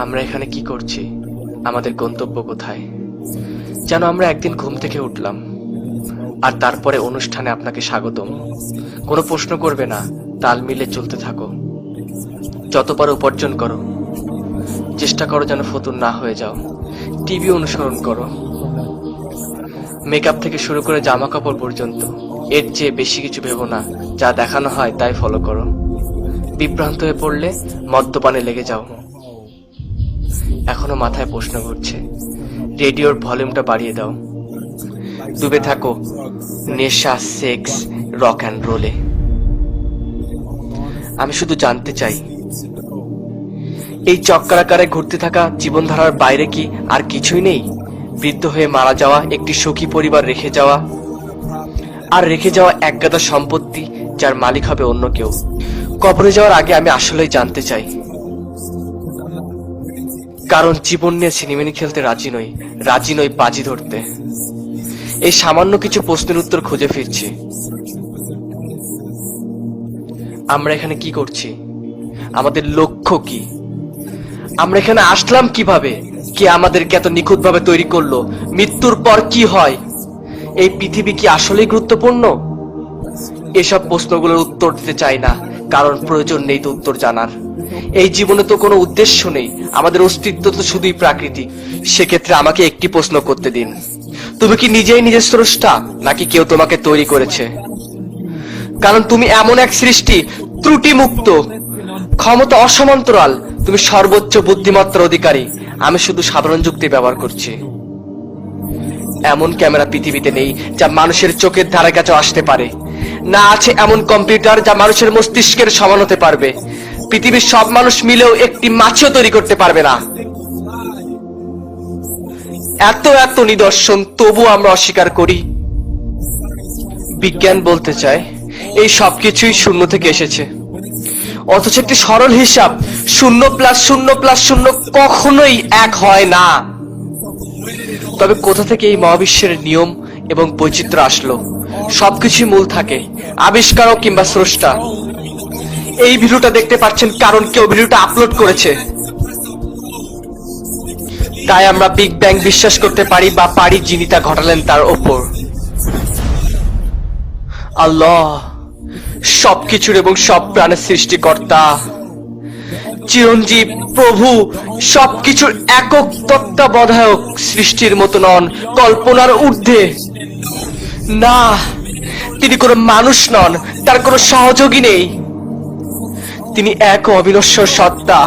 আমরা এখানে কি করছি? আমাদের গন্তব্য কোথায়? যেন আমরা একদিন ঘুম থেকে উঠলাম আর তারপরে অনুষ্ঠানে আপনাকে স্বাগতম। কোনো প্রশ্ন করবে না, তাল মিলে চলতে থাকো। যত পারো উপার্জন করো, চেষ্টা করো যেন ফতুর না হয়ে যাও। টিভি অনুসরণ করো, মেকআপ থেকে শুরু করে জামা কাপড় পর্যন্ত। এর চেয়ে বেশি কিছু ভেবো না, যা দেখানো হয় তাই ফলো করো। বিভ্রান্ত হয়ে পড়লে মদ্যপানে লেগে যাও। এখনো মাথায় প্রশ্ন ঘুরছে, রেডিওর ভলিউমটা বাড়িয়ে দাও। ডুবে থাকো নেশা, সেক্স, রক অ্যান্ড রোলে। আমি শুধু জানতে চাই, এই চক্রাকারে ঘুরতে থাকা জীবনধারার বাইরে কি আর কিছুই নেই? বৃদ্ধ হয়ে মারা যাওয়া, একটি সুখী পরিবার রেখে যাওয়া, আর রেখে যাওয়া একগাদা সম্পত্তি যার মালিক হবে অন্য কেউ। কবরে যাওয়ার আগে আমি আসলেই জানতে চাই, কারণ জীবন নিয়ে সিনেমিনি খেলতে রাজি নই বাজি ধরতে। এই সামান্য কিছু প্রশ্নের উত্তর খুঁজে ফিরছি। আমরা এখানে কি করছি? আমাদের লক্ষ্য কি? আমরা এখানে আসলাম কিভাবে? কে আমাদেরকে এত নিখুঁত ভাবে তৈরি করলো? মৃত্যুর পর কি হয়? এই পৃথিবী কি আসলেই গুরুত্বপূর্ণ? এসব প্রশ্নগুলোর উত্তর দিতে চাই না, কারণ প্রয়োজন নেই তো উত্তর জানার। এই জীবনে তো কোনো উদ্দেশ্য নেই, আমাদের অস্তিত্ব তো শুধুই প্রাকৃতিক। সেক্ষেত্রে আমাকে একটি প্রশ্ন করতে দিন, তুমি কি নিজেই নিজের স্রষ্টা, নাকি কেউ তোমাকে তৈরি করেছে? কারণ তুমি এমন এক সৃষ্টি, ত্রুটি মুক্ত, ক্ষমতা অসমান্তরাল। তুমি সর্বোচ্চ বুদ্ধিমত্তার অধিকারী। আমি শুধু সাধারণ যুক্তি ব্যবহার করছি। এমন ক্যামেরা পৃথিবীতে নেই যা মানুষের চোখের ধারে কাছে আসতে পারে। না আছে এমন কম্পিউটার যা মানুষের মস্তিষ্কের সমান হতে পারবে। পৃথিবীর সব মানুষ মিলেও একটি মাছিও তৈরি করতে পারবে না। এত এত নিদর্শন, তবু আমরা অস্বীকার করি। বিজ্ঞান বলতে চায় এই সবকিছুই শূন্য থেকে এসেছে, অথচ একটি সরল হিসাব, 0+0+0 কখনোই 1 হয় না। তবে কোথা থেকে এই মহাবিশ্বের নিয়ম এবং বৈচিত্র্য আসলো? সবকিছুই মূল থাকে, আবিষ্কারক কিংবা স্রষ্টা। এই ভিডিওটা দেখতে পাচ্ছেন কারণ কেউ ভিডিওটা আপলোড করেছে। তাই আমরা বিগ ব্যাং বিশ্বাস করতে পারি, বা পারি যিনি তা ঘটালেন তার ওপর। আল্লাহ সবকিছুর এবং সব প্রাণের সৃষ্টিকর্তা, চিরঞ্জীব, প্রভু, সবকিছুর একক তত্ত্বাবধায়ক। সৃষ্টির মতো নন, কল্পনার ঊর্ধ্বে। না, তিনি কোনো মানুষ নন, তার কোনো সহযোগী নেই। তিনি এক অবিনশ্বর সত্তা,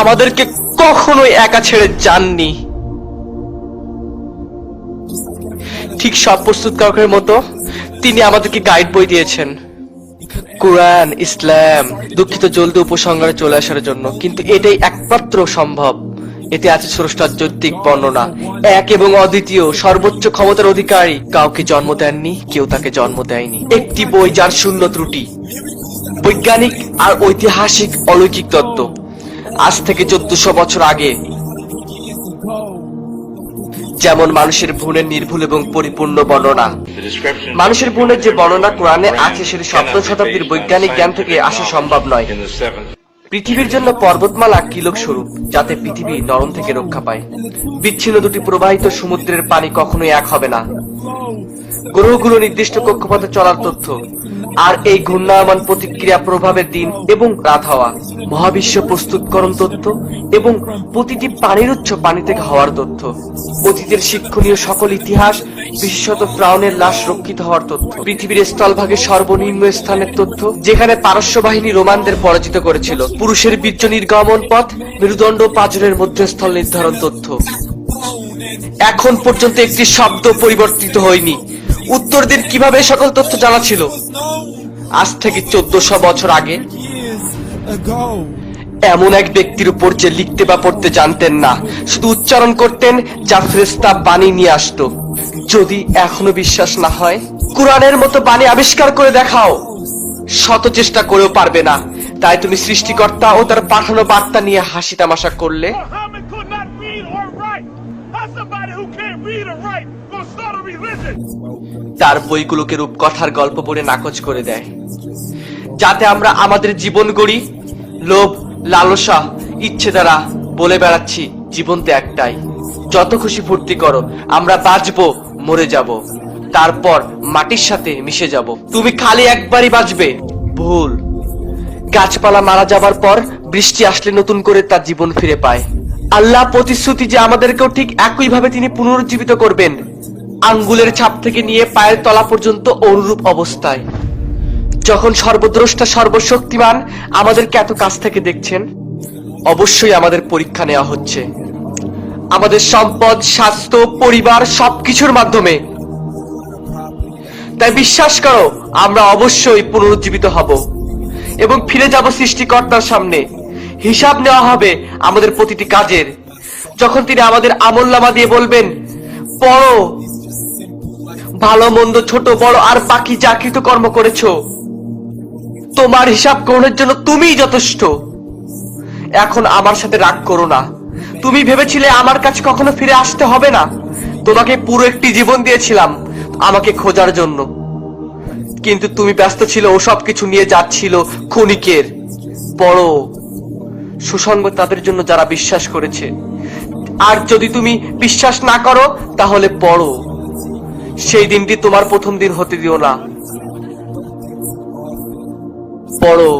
আমাদেরকে কখনোই একা ছেড়ে যাননি। ঠিক সব প্রস্তুতকারকের মতো তিনি আমাদেরকে গাইড বই দিয়েছেন, কোরআন, ইসলাম। দুঃখিত জলদি উপসংহারে চলে আসার জন্য, কিন্তু এটাই একমাত্র সম্ভব। এতে আছে স্রষ্টার যৌক্তিক বর্ণনা, এক এবং অদ্বিতীয়, সর্বোচ্চ ক্ষমতার অধিকারী। কাউকে জন্ম দেননি, কেউ তাকে জন্ম দেয়নি। একটি বই যার শূন্য ত্রুটি, বৈজ্ঞানিক আর ঐতিহাসিক অলৌকিক তত্ত্ব। আজ থেকে 1400 বছর আগে যেমন মানুষের ভ্রূণের নির্ভুল এবং পরিপূর্ণ বর্ণনা, মানুষের ভ্রূণের যে বর্ণনা কোরআনে আছে, সেটি সপ্তম শতাব্দীর বৈজ্ঞানিক জ্ঞান থেকে আসা সম্ভব নয়। পৃথিবীর জন্য পর্বতমালা কিলক স্বরূপ, যাতে পৃথিবী নরম থেকে রক্ষা পায়। বিচ্ছিন্ন দুটি প্রবাহিত সমুদ্রের পানি কখনোই এক হবে না। গ্রহগুলো নির্দিষ্ট কক্ষপথে চলার তথ্য, আর এই ঘূর্ণায়মান প্রতিক্রিয়া প্রভাবের দিন এবং রাত হওয়া। মহাবিশ্ব প্রস্তুতকরণ তথ্য এবং প্রতিটি পানির উৎস পানি থেকে হওয়ার তথ্য। অতীতের শিক্ষণীয় সকল ইতিহাস, বিশেষত ফ্রাউনের লাশ রক্ষিত হওয়ার তথ্য। পৃথিবীর স্থলভাগের সর্বনিম্ন স্থানের তথ্য, যেখানে পারস্য বাহিনী রোমানদের পরাজিত করেছিল। পুরুষের বীর্য নির্গমন পথ, মেরুদণ্ড পাঁজরের মধ্যস্থল নির্ধারণ তথ্য। এখন পর্যন্ত একটি শব্দ পরিবর্তিত হয়নি। উত্তর দিন, কিভাবে সকল তথ্য জানা ছিল? আজ থেকে 1400 বছর আগে এমন এক ব্যক্তির উপর যে লিখতে বা পড়তে জানতেন না, শুধু উচ্চারণ করতেন, যা ফেরেশতা বাণী নিয়ে আসতো। যদি এখনো বিশ্বাস না হয়, কোরআনের মতো বাণী আবিষ্কার করে দেখাও। শত চেষ্টা করেও পারবে না। তাই তুমি সৃষ্টিকর্তা ও তার পাঠানো বার্তা নিয়ে হাসি তামাশা করলে। তার বইগুলোকে রূপকথার গল্প পড়ে নাকচ করে দেয়, যাতে আমরা আমাদের জীবন গড়ি লোভ, লালসা, ইচ্ছে দ্বারা, বলে বেড়াচ্ছি জীবন তো একটাই, যত খুশি ফুর্তি করো, আমরা বাঁচবো, মরে যাব, তারপর মাটির সাথে মিশে যাব। তুমি খালি একবারই বাঁচবে, ভুল। গাছপালা মারা যাবার পর বৃষ্টি আসলে নতুন করে তার জীবন ফিরে পায়। আল্লাহ প্রতিশ্রুতি যে আমাদেরকেও ঠিক একইভাবে তিনি পুনরুজ্জীবিত করবেন, আঙ্গুলের ছাপ থেকে নিয়ে পায়ের তলা পর্যন্ত অনুরূপ অবস্থায়। যখন সর্বদ্রষ্টা সর্বশক্তিমান আমাদেরকে এত কাছ থেকে দেখছেন, অবশ্যই আমাদের পরীক্ষা নেওয়া হচ্ছে, আমাদের সম্পদ, স্বাস্থ্য, পরিবার সবকিছুর মাধ্যমে। তাই বিশ্বাস করো, আমরা অবশ্যই পুনরুজ্জীবিত হব এবং ফিরে যাব সৃষ্টিকর্তার সামনে। হিসাব নেওয়া হবে আমাদের প্রতিটি কাজের, যখন তিনি আমাদের আমলনামা দিয়ে বলবেন, পড়ো, ভালো মন্দ, ছোট বড় আর বাকি যা কৃতকর্ম করেছো, তোমার হিসাব গ্রহণের জন্য তুমিই যথেষ্ট। এখন আমার সাথে রাগ করো না। তুমি ভেবেছিলে আমার কাছে কখনো ফিরে আসতে হবে না। তোমাকে পুরো একটি জীবন দিয়েছিলাম আমাকে খোঁজার জন্য, কিন্তু তুমি ব্যস্ত ছিল ওসব কিছু নিয়ে যাচ্ছিল ক্ষণিকের। পড়ো, সুসংগ তাদের জন্য যারা বিশ্বাস করেছে। আর যদি তুমি বিশ্বাস না করো তাহলে পড়ো, সেই দিনটি তোমার প্রথম দিন হতে দিও না। পড়ো।